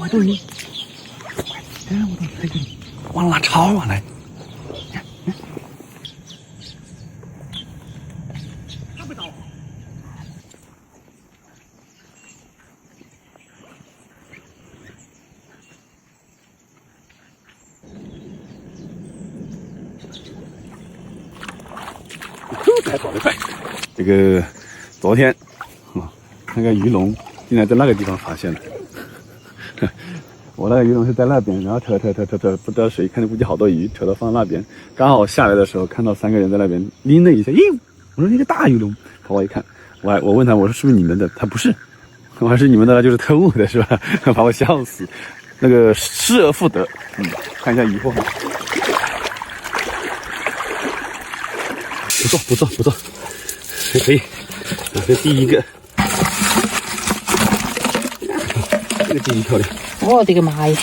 好多鱼！哎，我都这个往哪抄啊？来，看不到。太跑得快！这个昨天啊，那个鱼龙竟然在那个地方发现了。我那个鱼龙是在那边，然后扯，不知道谁看见估计好多鱼，扯到放那边。刚好下来的时候看到3个人在那边拎了一下，咦，我说一个大鱼龙，跑我一看，我问他，我说是不是你们的？他不是，我还是你们的，那就是偷的是吧？把我笑死。那个失而复得，看一下鱼货。不错，还可以。这第一个，这个第一漂亮。我的个妈呀！